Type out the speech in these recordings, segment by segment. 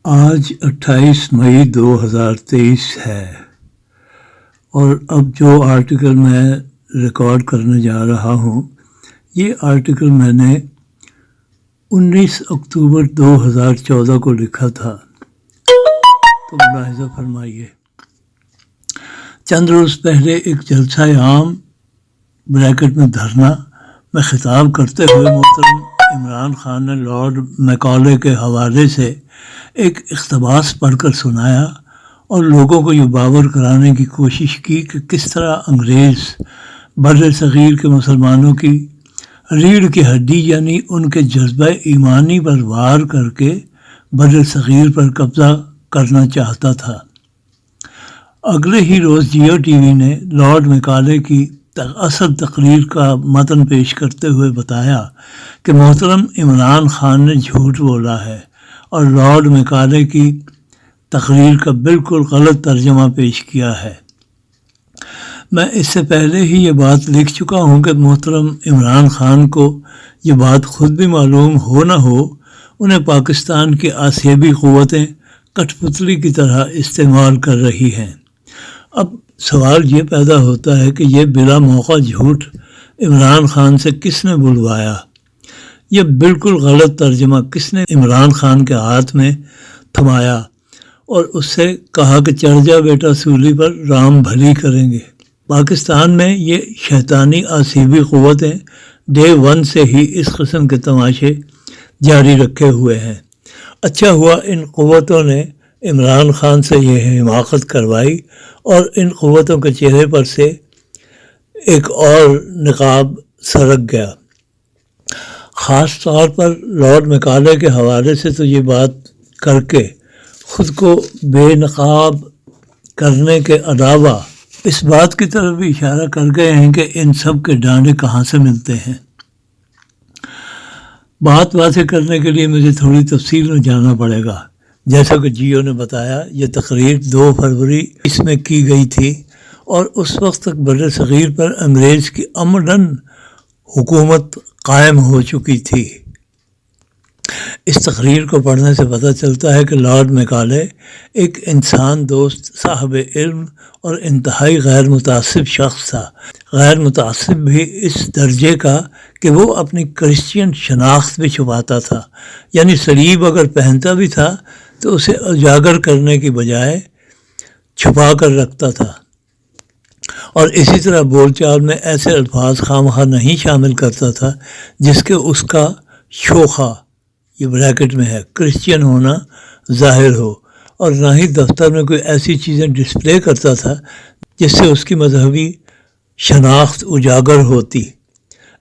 آج 28 مئی 2023 ہے اور اب جو آرٹیکل میں ریکارڈ کرنے جا رہا ہوں یہ آرٹیکل میں نے 19 اکتوبر 2014 کو لکھا تھا، تو ملاحظہ فرمائیے۔ چند روز پہلے ایک جلسہ عام بریکٹ میں دھرنا میں خطاب کرتے ہوئے محترم عمران خان نے لارڈ میکالے کے حوالے سے ایک اقتباس پڑھ کر سنایا اور لوگوں کو یہ باور کرانے کی کوشش کی کہ کس طرح انگریز بر صغیر کے مسلمانوں کی ریڑھ کی ہڈی یعنی ان کے جذبہ ایمانی پر وار کر کے بر صغیر پر قبضہ کرنا چاہتا تھا۔ اگلے ہی روز جیو ٹی وی نے لارڈ میکالے کی اصل تقریر کا متن پیش کرتے ہوئے بتایا کہ محترم عمران خان نے جھوٹ بولا ہے اور لارڈ میکالے کی تقریر کا بالکل غلط ترجمہ پیش کیا ہے۔ میں اس سے پہلے ہی یہ بات لکھ چکا ہوں کہ محترم عمران خان کو یہ بات خود بھی معلوم ہو نہ ہو، انہیں پاکستان کی آسیبی قوتیں کٹھ پتلی کی طرح استعمال کر رہی ہیں۔ اب سوال یہ پیدا ہوتا ہے کہ یہ بلا موقع جھوٹ عمران خان سے کس نے بلوایا؟ یہ بالکل غلط ترجمہ کس نے عمران خان کے ہاتھ میں تھمایا اور اس سے کہا کہ چڑھ جا بیٹا سولی پر، رام بھلی کریں گے؟ پاکستان میں یہ شیطانی آسیبی قوتیں ڈے 1 سے ہی اس قسم کے تماشے جاری رکھے ہوئے ہیں۔ اچھا ہوا ان قوتوں نے عمران خان سے یہ حماقت کروائی اور ان قوتوں کے چہرے پر سے ایک اور نقاب سرک گیا۔ خاص طور پر لارڈ میکالے کے حوالے سے تو یہ بات کر کے خود کو بے نقاب کرنے کے علاوہ اس بات کی طرف بھی اشارہ کر گئے ہیں کہ ان سب کے ڈانڈے کہاں سے ملتے ہیں۔ بات واضح کرنے کے لیے مجھے تھوڑی تفصیل میں جانا پڑے گا۔ جیسا کہ جیو نے بتایا، یہ تقریر 2 فروری اس میں کی گئی تھی اور اس وقت تک بر صغیر پر انگریز کی عملاً حکومت قائم ہو چکی تھی۔ اس تقریر کو پڑھنے سے پتہ چلتا ہے کہ لارڈ میکالے ایک انسان دوست، صاحب علم اور انتہائی غیر متعصب شخص تھا۔ غیر متعصب بھی اس درجے کا کہ وہ اپنی کرسچین شناخت بھی چھپاتا تھا، یعنی صلیب اگر پہنتا بھی تھا تو اسے اجاگر کرنے کی بجائے چھپا کر رکھتا تھا، اور اسی طرح بول چال میں ایسے الفاظ خواہ نہیں شامل کرتا تھا جس کے اس کا شوخہ، یہ بریکٹ میں ہے، کرسچین ہونا ظاہر ہو، اور نہ ہی دفتر میں کوئی ایسی چیزیں ڈسپلے کرتا تھا جس سے اس کی مذہبی شناخت اجاگر ہوتی۔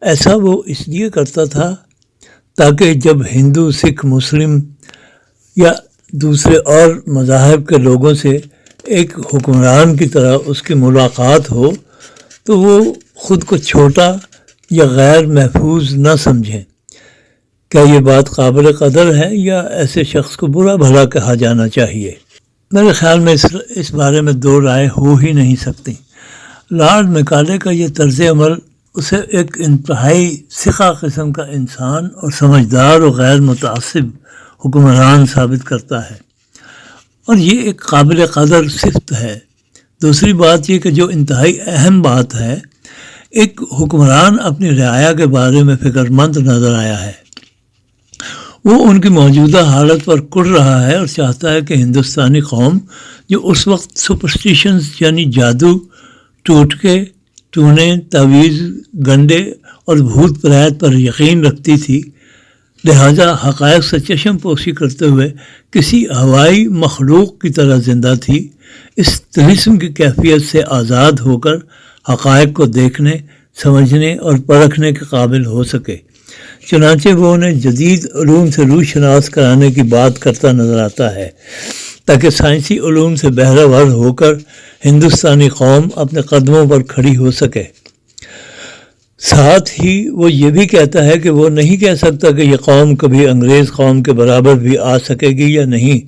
ایسا وہ اس لیے کرتا تھا تاکہ جب ہندو، سکھ، مسلم یا دوسرے اور مذاہب کے لوگوں سے ایک حکمران کی طرح اس کی ملاقات ہو تو وہ خود کو چھوٹا یا غیر محفوظ نہ سمجھیں۔ کیا یہ بات قابل قدر ہے یا ایسے شخص کو برا بھلا کہا جانا چاہیے؟ میرے خیال میں اس بارے میں 2 رائے ہو ہی نہیں سکتی۔ لارڈ میکالے کا یہ طرز عمل اسے ایک انتہائی ثقہ قسم کا انسان اور سمجھدار و غیر متعصب حکمران ثابت کرتا ہے، اور یہ ایک قابل قدر صفت ہے۔ دوسری بات یہ کہ جو انتہائی اہم بات ہے، ایک حکمران اپنی رعایا کے بارے میں فکر مند نظر آیا ہے۔ وہ ان کی موجودہ حالت پر کڑ رہا ہے اور چاہتا ہے کہ ہندوستانی قوم جو اس وقت سپرسٹیشنز یعنی جادو، ٹوٹکے، ٹونے، تعویذ، گنڈے اور بھوت پریت پر یقین رکھتی تھی، لہٰذا حقائق سے چشم پوشی کرتے ہوئے کسی ہوائی مخلوق کی طرح زندہ تھی، اس طلسم کی کیفیت سے آزاد ہو کر حقائق کو دیکھنے، سمجھنے اور پرکھنے کے قابل ہو سکے۔ چنانچہ وہ انہیں جدید علوم سے روح شناس کرانے کی بات کرتا نظر آتا ہے تاکہ سائنسی علوم سے بہرہ ور ہو کر ہندوستانی قوم اپنے قدموں پر کھڑی ہو سکے۔ ساتھ ہی وہ یہ بھی کہتا ہے کہ وہ نہیں کہہ سکتا کہ یہ قوم کبھی انگریز قوم کے برابر بھی آ سکے گی یا نہیں،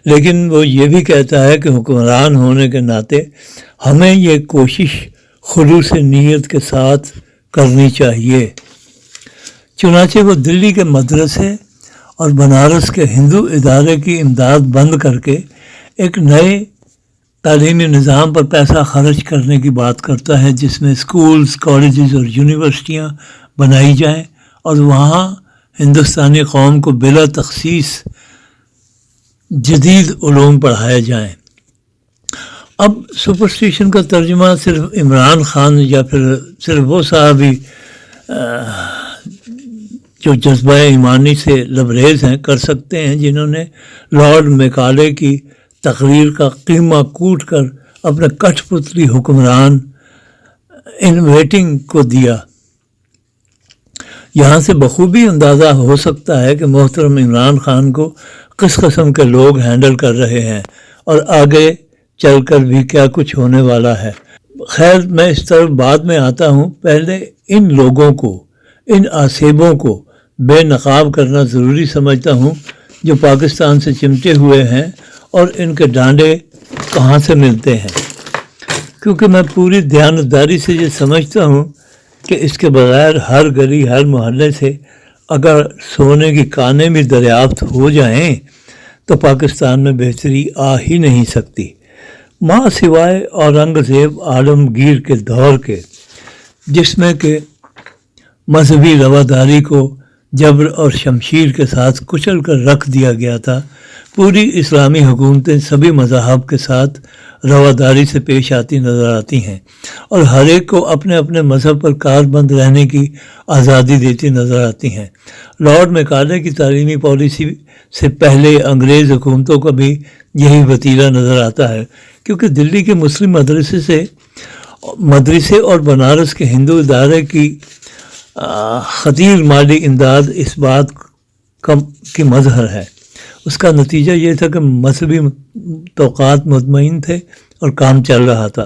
لیکن وہ یہ بھی کہتا ہے کہ حکمران ہونے کے ناطے ہمیں یہ کوشش خلوص نیت کے ساتھ کرنی چاہیے۔ چنانچہ وہ دلی کے مدرسے اور بنارس کے ہندو ادارے کی امداد بند کر کے ایک نئے تعلیمی نظام پر پیسہ خرچ کرنے کی بات کرتا ہے، جس میں اسکولز، کالجز اور یونیورسٹیاں بنائی جائیں اور وہاں ہندوستانی قوم کو بلا تخصیص جدید علوم پڑھائے جائیں۔ اب سپرسٹیشن کا ترجمہ صرف عمران خان یا پھر صرف وہ صحابی جو جذبہ ایمانی سے لبریز ہیں کر سکتے ہیں، جنہوں نے لارڈ میکالے کی تقریر کا قیمہ کوٹ کر اپنے کٹھ پتلی حکمران ان ویٹنگ کو دیا۔ یہاں سے بخوبی اندازہ ہو سکتا ہے کہ محترم عمران خان کو کس قسم کے لوگ ہینڈل کر رہے ہیں اور آگے چل کر بھی کیا کچھ ہونے والا ہے۔ خیر، میں اس طرف بعد میں آتا ہوں، پہلے ان لوگوں کو، ان آسیبوں کو بے نقاب کرنا ضروری سمجھتا ہوں جو پاکستان سے چمٹے ہوئے ہیں اور ان کے ڈانڈے کہاں سے ملتے ہیں، کیونکہ میں پوری دیانتداری سے یہ سمجھتا ہوں کہ اس کے بغیر ہر گلی ہر محلے سے اگر سونے کی کانیں بھی دریافت ہو جائیں تو پاکستان میں بہتری آ ہی نہیں سکتی، ماں سوائے اورنگزیب عالمگیر کے دور کے، جس میں کہ مذہبی رواداری کو جبر اور شمشیر کے ساتھ کچل کر رکھ دیا گیا تھا۔ پوری اسلامی حکومتیں سبھی مذاہب کے ساتھ رواداری سے پیش آتی نظر آتی ہیں اور ہر ایک کو اپنے اپنے مذہب پر کاربند رہنے کی آزادی دیتی نظر آتی ہیں۔ لارڈ میکالے کی تعلیمی پالیسی سے پہلے انگریز حکومتوں کا بھی یہی وتیرہ نظر آتا ہے، کیونکہ دلی کے مسلم مدرسے اور بنارس کے ہندو ادارے کی خطیر مالی امداد اس بات کی مظہر ہے۔ اس کا نتیجہ یہ تھا کہ مذہبی توقعات مطمئن تھے اور کام چل رہا تھا۔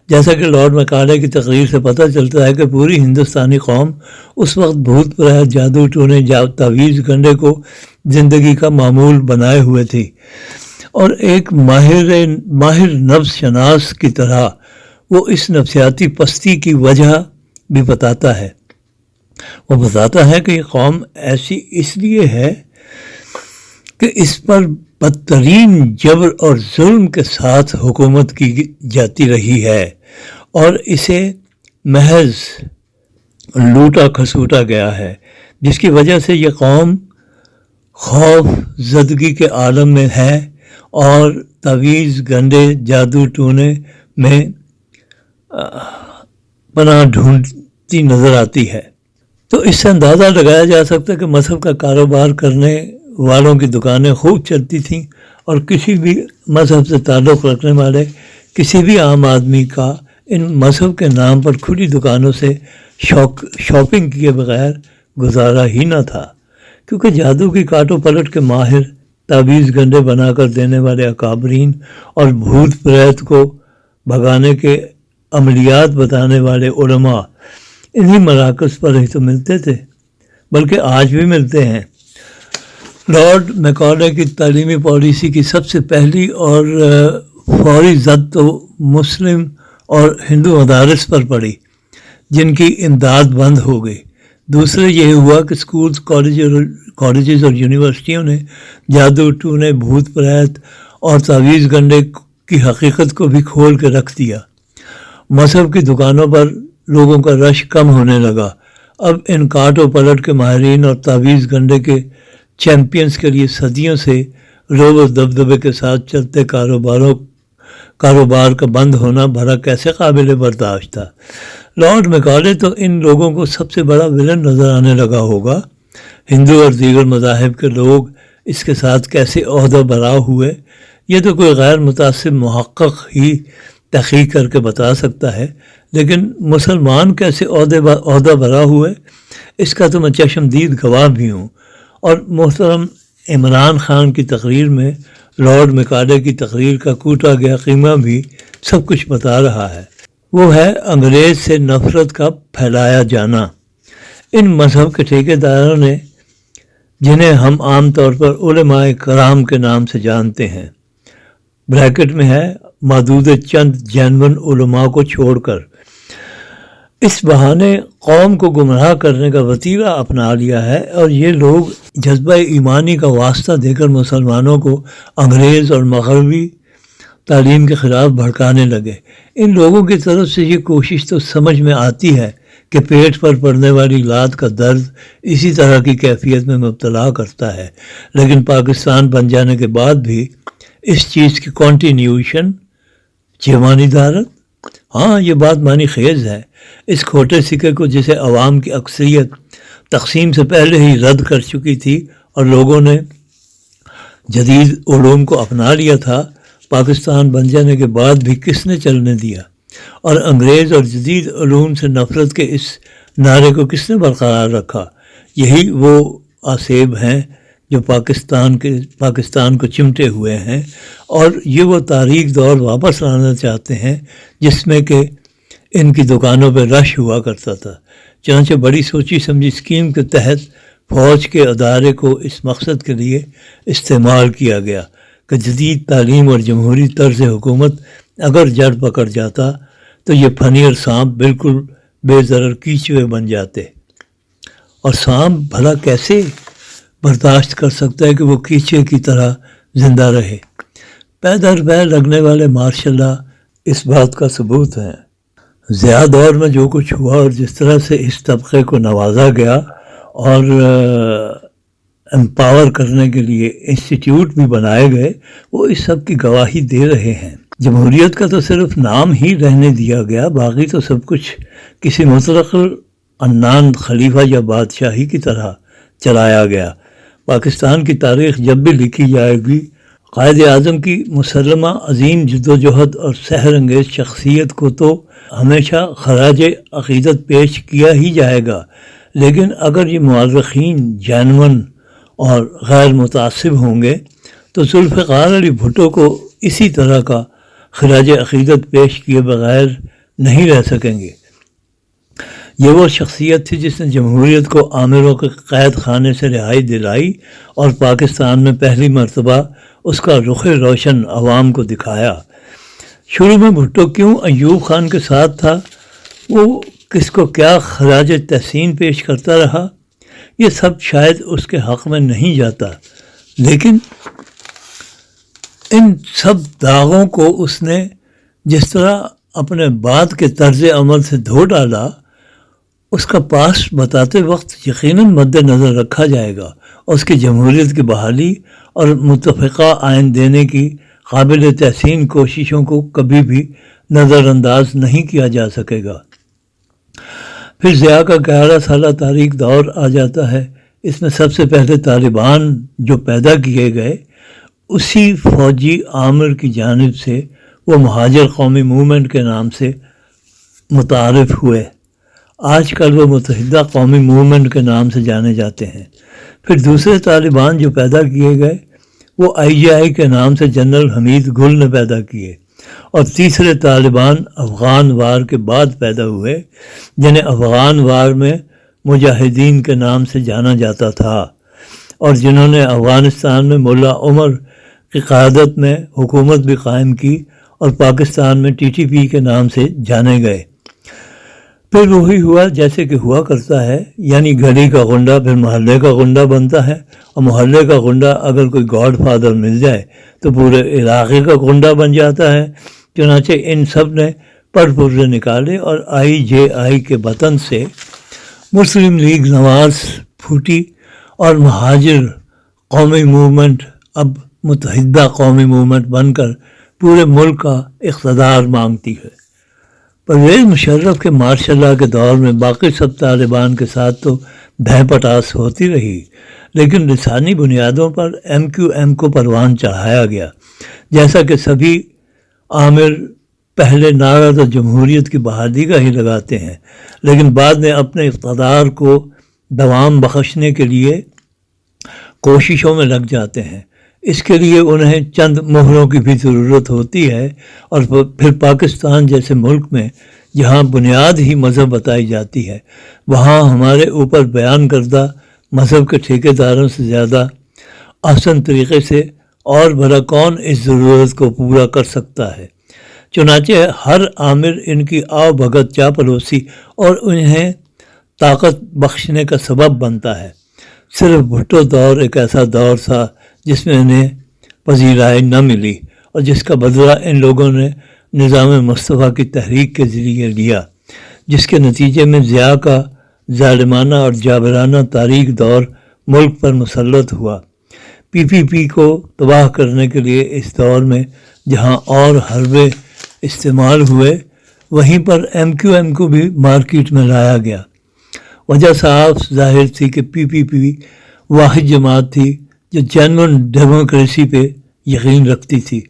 جیسا کہ لارڈ میکالے کی تقریر سے پتہ چلتا ہے کہ پوری ہندوستانی قوم اس وقت بھوت پریت، جادو ٹونے، تعویذ گنڈے کو زندگی کا معمول بنائے ہوئے تھی، اور ایک ماہر نفس شناس کی طرح وہ اس نفسیاتی پستی کی وجہ بھی بتاتا ہے۔ وہ بتاتا ہے کہ یہ قوم ایسی اس لیے ہے کہ اس پر بدترین جبر اور ظلم کے ساتھ حکومت کی جاتی رہی ہے اور اسے محض لوٹا کھسوٹا گیا ہے، جس کی وجہ سے یہ قوم خوف زدگی کے عالم میں ہے اور تعویذ گنڈے، جادو ٹونے میں پناہ ڈھونڈتی نظر آتی ہے۔ تو اس سے اندازہ لگایا جا سکتا ہے کہ مذہب کا کاروبار کرنے والوں کی دکانیں خوب چلتی تھیں اور کسی بھی مذہب سے تعلق رکھنے والے کسی بھی عام آدمی کا ان مذہب کے نام پر کھلی دکانوں سے شاپنگ کیے بغیر گزارا ہی نہ تھا، کیونکہ جادو کی کاٹو پلٹ کے ماہر، تعویذ گنڈے بنا کر دینے والے اکابرین اور بھوت پریت کو بھگانے کے عملیات بتانے والے علماء انہی مراکز پر ہی تو ملتے تھے، بلکہ آج بھی ملتے ہیں۔ لارڈ میکالے کی تعلیمی پالیسی کی سب سے پہلی اور فوری زد تو مسلم اور ہندو مدارس پر پڑی، جن کی امداد بند ہو گئی۔ دوسرے یہ ہوا کہ اسکولز، کالجز اور یونیورسٹیوں نے جادو ٹونے، بھوت پریت اور تعویذ گنڈے کی حقیقت کو بھی کھول کے رکھ دیا۔ مذہب کی دکانوں پر لوگوں کا رش کم ہونے لگا۔ اب ان کاٹ و پلٹ کے ماہرین اور تعویذ گنڈے کے چیمپئنز کے لیے صدیوں سے روب و دبدبے کے ساتھ چلتے کاروبار کا بند ہونا بھلا کیسے قابل برداشت تھا۔ لارڈ میکالے تو ان لوگوں کو سب سے بڑا ولن نظر آنے لگا ہوگا۔ ہندو اور دیگر مذاہب کے لوگ اس کے ساتھ کیسے عہدہ برا ہوئے، یہ تو کوئی غیر متعصب محقق ہی تحقیق کر کے بتا سکتا ہے، لیکن مسلمان کیسے عہدہ برا ہوئے اس کا تو میں چشمدید گواہ بھی ہوں، اور محترم عمران خان کی تقریر میں لارڈ میکالے کی تقریر کا کوٹا گیا قیمہ بھی سب کچھ بتا رہا ہے۔ وہ ہے انگریز سے نفرت کا پھیلایا جانا۔ ان مذہب کے ٹھیکیداروں نے، جنہیں ہم عام طور پر علماء کرام کے نام سے جانتے ہیں، بریکٹ میں ہے محدود چند جینون علماء کو چھوڑ کر، اس بہانے قوم کو گمراہ کرنے کا وتیرہ اپنا لیا ہے، اور یہ لوگ جذبہ ایمانی کا واسطہ دے کر مسلمانوں کو انگریز اور مغربی تعلیم کے خلاف بھڑکانے لگے۔ ان لوگوں کی طرف سے یہ کوشش تو سمجھ میں آتی ہے کہ پیٹ پر پڑنے والی لات کا درد اسی طرح کی کیفیت میں مبتلا کرتا ہے، لیکن پاکستان بن جانے کے بعد بھی اس چیز کی کنٹینیوشن جیمانی دارت، ہاں یہ بات معنی خیز ہے۔ اس کھوٹے سکے کو جسے عوام کی اکثریت تقسیم سے پہلے ہی رد کر چکی تھی اور لوگوں نے جدید علوم کو اپنا لیا تھا، پاکستان بن جانے کے بعد بھی کس نے چلنے دیا؟ اور انگریز اور جدید علوم سے نفرت کے اس نعرے کو کس نے برقرار رکھا؟ یہی وہ آسیب ہیں جو پاکستان کو چمٹے ہوئے ہیں، اور یہ وہ تاریک دور واپس لانا چاہتے ہیں جس میں کہ ان کی دکانوں پہ رش ہوا کرتا تھا۔ چنانچہ بڑی سوچی سمجھی اسکیم کے تحت فوج کے ادارے کو اس مقصد کے لیے استعمال کیا گیا کہ جدید تعلیم اور جمہوری طرز حکومت اگر جڑ پکڑ جاتا تو یہ پھنی اور سانپ بالکل بے ضرر کیچوے بن جاتے۔ اور سانپ بھلا کیسے برداشت کر سکتا ہے کہ وہ کیچوے کی طرح زندہ رہے؟ پے در پے لگنے والے ماشاء اللہ اس بات کا ثبوت ہیں۔ ضیاء دور میں جو کچھ ہوا اور جس طرح سے اس طبقے کو نوازا گیا اور امپاور کرنے کے لیے انسٹیٹیوٹ بھی بنائے گئے، وہ اس سب کی گواہی دے رہے ہیں۔ جمہوریت کا تو صرف نام ہی رہنے دیا گیا، باقی تو سب کچھ کسی مطلق عنان خلیفہ یا بادشاہی کی طرح چلایا گیا۔ پاکستان کی تاریخ جب بھی لکھی جائے گی، قائد اعظم کی مسلمہ عظیم جدوجہد اور سحر انگیز شخصیت کو تو ہمیشہ خراج عقیدت پیش کیا ہی جائے گا، لیکن اگر یہ مورخین جینون اور غیر متعصب ہوں گے تو ذوالفقار علی بھٹو کو اسی طرح کا خراج عقیدت پیش کیے بغیر نہیں رہ سکیں گے۔ یہ وہ شخصیت تھی جس نے جمہوریت کو آمروں کے قید خانے سے رہائی دلائی اور پاکستان میں پہلی مرتبہ اس کا رخ روشن عوام کو دکھایا۔ شروع میں بھٹو کیوں ایوب خان کے ساتھ تھا، وہ کس کو کیا خراج تحسین پیش کرتا رہا، یہ سب شاید اس کے حق میں نہیں جاتا، لیکن ان سب داغوں کو اس نے جس طرح اپنے بعد کے طرز عمل سے دھو ڈالا، اس کا پاسٹ بتاتے وقت یقیناً مد نظر رکھا جائے گا، اور اس کی جمہوریت کی بحالی اور متفقہ آئین دینے کی قابل تحسین کوششوں کو کبھی بھی نظر انداز نہیں کیا جا سکے گا۔ پھر ضیاء کا 11 سالہ تاریک دور آ جاتا ہے۔ اس میں سب سے پہلے طالبان جو پیدا کیے گئے، اسی فوجی آمر کی جانب سے وہ مہاجر قومی موومنٹ کے نام سے متعارف ہوئے۔ آج کل وہ متحدہ قومی موومنٹ کے نام سے جانے جاتے ہیں۔ پھر دوسرے طالبان جو پیدا کیے گئے وہ IJI کے نام سے جنرل حمید گل نے پیدا کیے، اور تیسرے طالبان افغان وار کے بعد پیدا ہوئے، جنہیں افغان وار میں مجاہدین کے نام سے جانا جاتا تھا، اور جنہوں نے افغانستان میں ملا عمر کی قیادت میں حکومت بھی قائم کی اور پاکستان میں TTP کے نام سے جانے گئے۔ پھر وہی ہوا جیسے کہ ہوا کرتا ہے، یعنی گلی کا غنڈہ پھر محلے کا غنڈہ بنتا ہے، اور محلے کا غنڈہ اگر کوئی گاڈ فادر مل جائے تو پورے علاقے کا غنڈہ بن جاتا ہے۔ چنانچہ ان سب نے پرے نکالے اور IJI کے وطن سے مسلم لیگ نواز پھوٹی، اور مہاجر قومی موومنٹ اب متحدہ قومی موومنٹ بن کر پورے ملک کا اقتدار مانگتی ہے۔ پرویز مشرف کے مارشاء اللہ کے دور میں باقی سب طالبان کے ساتھ تو بھیں پٹاس ہوتی رہی، لیکن لسانی بنیادوں پر MQM کو پروان چڑھایا گیا۔ جیسا کہ سبھی آمر پہلے نعرہ تو جمہوریت کی بحالی کا ہی لگاتے ہیں، لیکن بعد میں اپنے اقتدار کو دوام بخشنے کے لیے کوششوں میں لگ جاتے ہیں۔ اس کے لیے انہیں چند مہروں کی بھی ضرورت ہوتی ہے، اور پھر پاکستان جیسے ملک میں جہاں بنیاد ہی مذہب بتائی جاتی ہے، وہاں ہمارے اوپر بیان کردہ مذہب کے ٹھیکیداروں سے زیادہ احسن طریقے سے اور بھلا کون اس ضرورت کو پورا کر سکتا ہے؟ چنانچہ ہر آمر ان کی آؤ بھگت چاپلوسی اور انہیں طاقت بخشنے کا سبب بنتا ہے۔ صرف بھٹو دور ایک ایسا دور تھا جس میں انہیں پذیرائی نہ ملی اور جس کا بدلہ ان لوگوں نے نظام مصطفیٰ کی تحریک کے ذریعے لیا، جس کے نتیجے میں ضیاء کا ظالمانہ اور جابرانہ تاریخ دور ملک پر مسلط ہوا۔ پی پی کو تباہ کرنے کے لیے اس دور میں جہاں اور حربے استعمال ہوئے، وہیں پر ایم کو بھی مارکیٹ میں لایا گیا۔ وجہ صاف ظاہر تھی کہ پی واحد جماعت تھی جو جینون ڈیموکریسی پہ یقین رکھتی تھی۔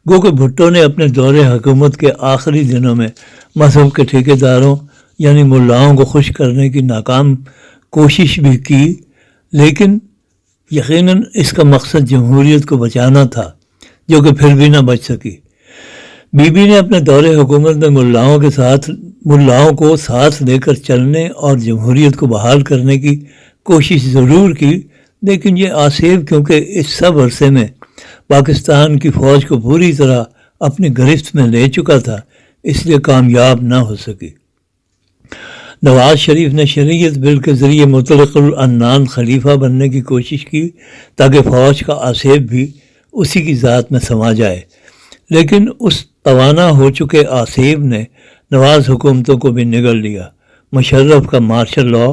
گو کہ بھٹو نے اپنے دور حکومت کے آخری دنوں میں مذہب کے ٹھیکیداروں یعنی ملاؤں کو خوش کرنے کی ناکام کوشش بھی کی، لیکن یقیناً اس کا مقصد جمہوریت کو بچانا تھا، جو کہ پھر بھی نہ بچ سکی۔ بی بی نے اپنے دور حکومت میں ملاؤں کو ساتھ لے کر چلنے اور جمہوریت کو بحال کرنے کی کوشش ضرور کی، لیکن یہ آصف کیونکہ اس سب عرصے میں پاکستان کی فوج کو پوری طرح اپنی گرفت میں لے چکا تھا، اس لیے کامیاب نہ ہو سکی۔ نواز شریف نے شریعت بل کے ذریعے مطلق العنان خلیفہ بننے کی کوشش کی تاکہ فوج کا آصف بھی اسی کی ذات میں سما جائے، لیکن اس توانا ہو چکے آصف نے نواز حکومتوں کو بھی نگل لیا۔ مشرف کا مارشل لاء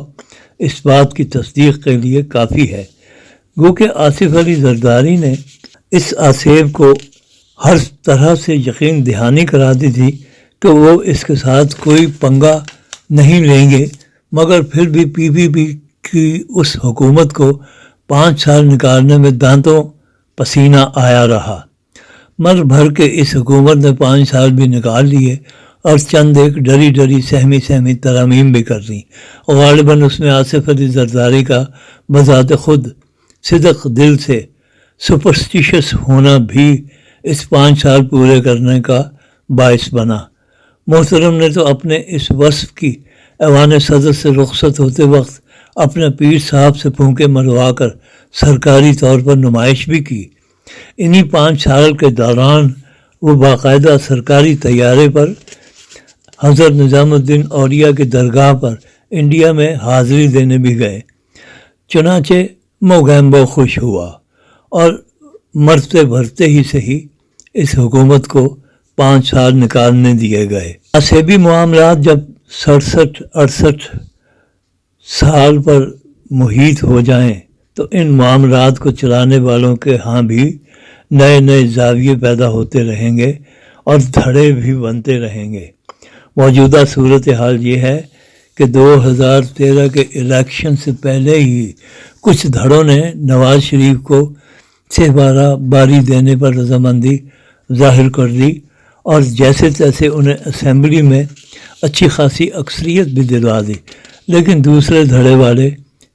اس بات کی تصدیق کے لیے کافی ہے۔ گو کہ آصف علی زرداری نے اس آصف کو ہر طرح سے یقین دہانی کرا دی تھی کہ وہ اس کے ساتھ کوئی پنگا نہیں لیں گے، مگر پھر بھی پی کی اس حکومت کو 5 سال نکالنے میں دانتوں پسینہ آیا رہا۔ مر بھر کے اس حکومت نے 5 سال بھی نکال لیے اور چند ایک ڈری سہمی ترامیم بھی کر دیں، اور غالباً اس میں آصف علی زرداری کا بذات خود صدق دل سے سپرسٹیشس ہونا بھی اس 5 سال پورے کرنے کا باعث بنا۔ محترم نے تو اپنے اس وصف کی ایوان صدر سے رخصت ہوتے وقت اپنے پیر صاحب سے پھونکے مروا کر سرکاری طور پر نمائش بھی کی۔ انہی 5 سال کے دوران وہ باقاعدہ سرکاری طیارے پر حضرت نظام الدین اولیاء کی درگاہ پر انڈیا میں حاضری دینے بھی گئے۔ چنانچہ موگیمبو خوش ہوا اور مرتے بھرتے ہی صحیح اس حکومت کو 5 سال نکالنے دیے گئے۔ آصفی معاملات جب 67-68 سال پر محیط ہو جائیں تو ان معاملات کو چلانے والوں کے ہاں بھی نئے زاویے پیدا ہوتے رہیں گے اور دھڑے بھی بنتے رہیں گے۔ موجودہ صورتحال یہ ہے کہ 2013 کے الیکشن سے پہلے ہی کچھ دھڑوں نے نواز شریف کو 6 باری دینے پر رضامندی ظاہر کر دی اور جیسے تیسے انہیں اسمبلی میں اچھی خاصی اکثریت بھی دلوا دی، لیکن دوسرے دھڑے والے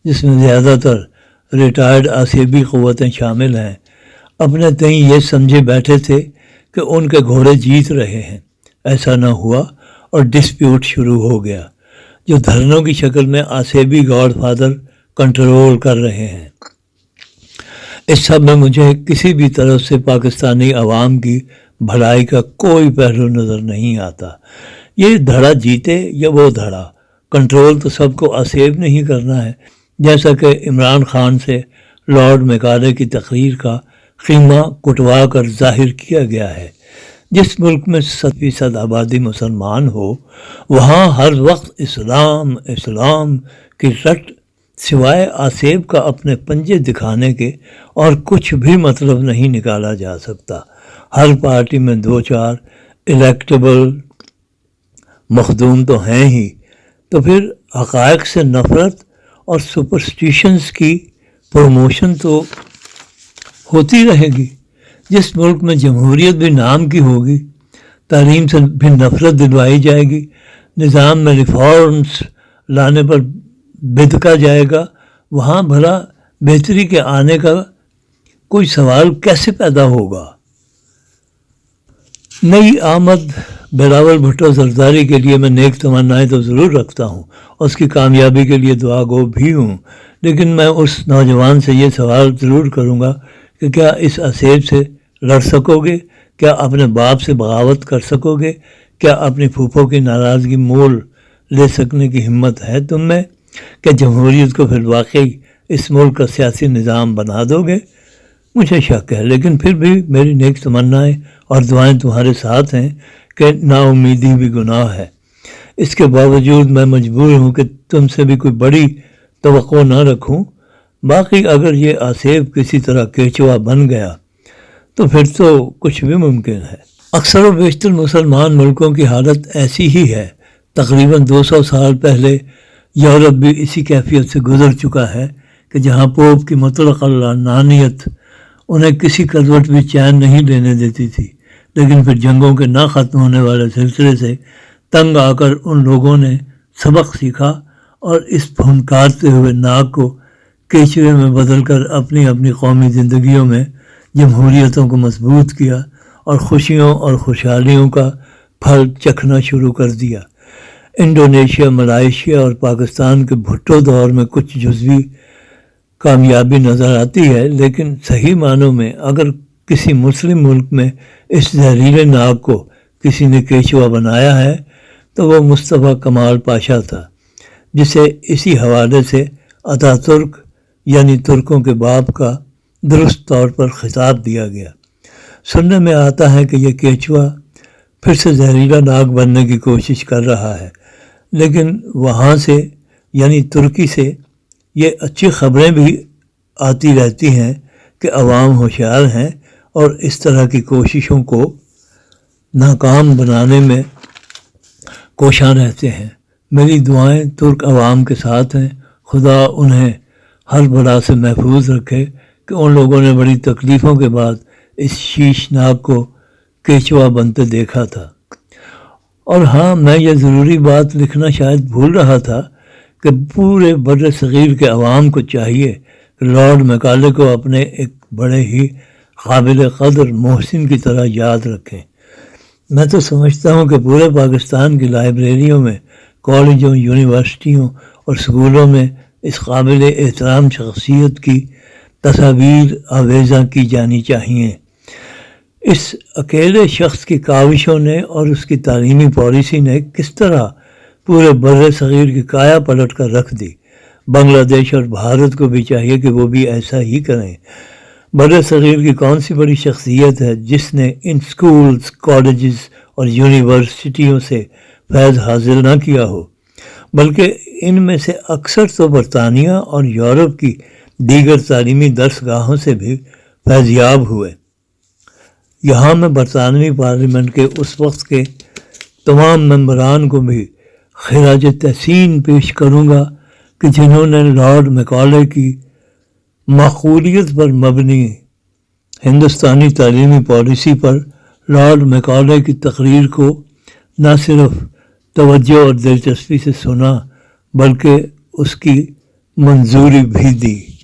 جس میں زیادہ تر ریٹائرڈ آصفی قوتیں شامل ہیں اپنے تئیں یہ سمجھے بیٹھے تھے کہ ان کے گھوڑے جیت رہے ہیں۔ ایسا نہ ہوا اور ڈسپیوٹ شروع ہو گیا جو دھرنوں کی شکل میں آصفی گاڈ فادر کنٹرول کر رہے ہیں۔ اس سب میں مجھے کسی بھی طرف سے پاکستانی عوام کی بھلائی کا کوئی پہلو نظر نہیں آتا۔ یہ دھڑا جیتے یا وہ دھڑا، کنٹرول تو سب کو آصف نہیں کرنا ہے، جیسا کہ عمران خان سے لارڈ میکالے کی تقریر کا خیمہ کٹوا کر ظاہر کیا گیا ہے۔ جس ملک میں 7% آبادی مسلمان ہو وہاں ہر وقت اسلام کی رٹ سوائے آصف کا اپنے پنجے دکھانے کے اور کچھ بھی مطلب نہیں نکالا جا سکتا۔ ہر پارٹی میں 2-4 الیکٹیبل مخدوم تو ہیں ہی، تو پھر حقائق سے نفرت اور سپرسٹیشنز کی پروموشن تو ہوتی رہے گی۔ جس ملک میں جمہوریت بھی نام کی ہوگی، تعلیم سے بھی نفرت دلوائی جائے گی، نظام میں ریفارمز لانے پر بدکا جائے گا، وہاں بھلا بہتری کے آنے کا کوئی سوال کیسے پیدا ہوگا؟ نئی آمد بلاول بھٹو زرداری کے لیے میں نیک تمنائیں تو ضرور رکھتا ہوں، اس کی کامیابی کے لیے دعا گو بھی ہوں، لیکن میں اس نوجوان سے یہ سوال ضرور کروں گا کہ کیا اس آصف سے لڑ سکو گے؟ کیا اپنے باپ سے بغاوت کر سکو گے؟ کیا اپنی پھوپھوں کی ناراضگی مول لے سکنے کی ہمت ہے تم میں؟ کہ جمہوریت کو پھر واقعی اس ملک کا سیاسی نظام بنا دو گے؟ مجھے شک ہے، لیکن پھر بھی میری نیک تمنائیں اور دعائیں تمہارے ساتھ ہیں کہ نا امیدی بھی گناہ ہے۔ اس کے باوجود میں مجبور ہوں کہ تم سے بھی کوئی بڑی توقع نہ رکھوں۔ باقی اگر یہ آصف کسی طرح کیچوا بن گیا تو پھر تو کچھ بھی ممکن ہے۔ اکثر و بیشتر مسلمان ملکوں کی حالت ایسی ہی ہے۔ تقریباً 200 سال پہلے یورپ بھی اسی کیفیت سے گزر چکا ہے کہ جہاں پوپ کی مطلق لعنانیت انہیں کسی کروٹ بھی چین نہیں لینے دیتی تھی، لیکن پھر جنگوں کے نہ ختم ہونے والے سلسلے سے تنگ آ کر ان لوگوں نے سبق سیکھا اور اس پھنکارتے ہوئے ناک کو کیچوے میں بدل کر اپنی اپنی قومی زندگیوں میں جمہوریتوں کو مضبوط کیا اور خوشیوں اور خوشحالیوں کا پھل چکھنا شروع کر دیا۔ انڈونیشیا، ملائیشیا اور پاکستان کے بھٹو دور میں کچھ جزوی کامیابی نظر آتی ہے، لیکن صحیح معنوں میں اگر کسی مسلم ملک میں اس زہریلے ناگ کو کسی نے کیچوا بنایا ہے تو وہ مصطفیٰ کمال پاشا تھا، جسے اسی حوالے سے اتا ترک یعنی ترکوں کے باپ کا درست طور پر خطاب دیا گیا۔ سننے میں آتا ہے کہ یہ کیچوا پھر سے زہریلا ناگ بننے کی کوشش کر رہا ہے، لیکن وہاں سے یعنی ترکی سے یہ اچھی خبریں بھی آتی رہتی ہیں کہ عوام ہوشیار ہیں اور اس طرح کی کوششوں کو ناکام بنانے میں کوشاں رہتے ہیں۔ میری دعائیں ترک عوام کے ساتھ ہیں۔ خدا انہیں ہر بلا سے محفوظ رکھے کہ ان لوگوں نے بڑی تکلیفوں کے بعد اس شیشناک کو کیچوا بنتے دیکھا تھا۔ اور ہاں، میں یہ ضروری بات لکھنا شاید بھول رہا تھا کہ پورے بر صغیر کے عوام کو چاہیے کہ لارڈ میکالے کو اپنے ایک بڑے ہی قابل قدر محسن کی طرح یاد رکھیں۔ میں تو سمجھتا ہوں کہ پورے پاکستان کی لائبریریوں میں، کالجوں، یونیورسٹیوں اور اسکولوں میں اس قابل احترام شخصیت کی تصاویر آویزاں کی جانی چاہیے۔ اس اکیلے شخص کی کاوشوں نے اور اس کی تعلیمی پالیسی نے کس طرح پورے بر صغیر کی کایا پلٹ کر رکھ دی۔ بنگلہ دیش اور بھارت کو بھی چاہیے کہ وہ بھی ایسا ہی کریں۔ بر صغیر کی کون سی بڑی شخصیت ہے جس نے ان سکولز، کالجز اور یونیورسٹیوں سے فیض حاصل نہ کیا ہو، بلکہ ان میں سے اکثر تو برطانیہ اور یورپ کی دیگر تعلیمی درسگاہوں سے بھی فیضیاب ہوئے۔ یہاں میں برطانوی پارلیمنٹ کے اس وقت کے تمام ممبران کو بھی خراج تحسین پیش کروں گا کہ جنہوں نے لارڈ میکالے کی معقولیت پر مبنی ہندوستانی تعلیمی پالیسی پر لارڈ میکالے کی تقریر کو نہ صرف توجہ اور دلچسپی سے سنا بلکہ اس کی منظوری بھی دی۔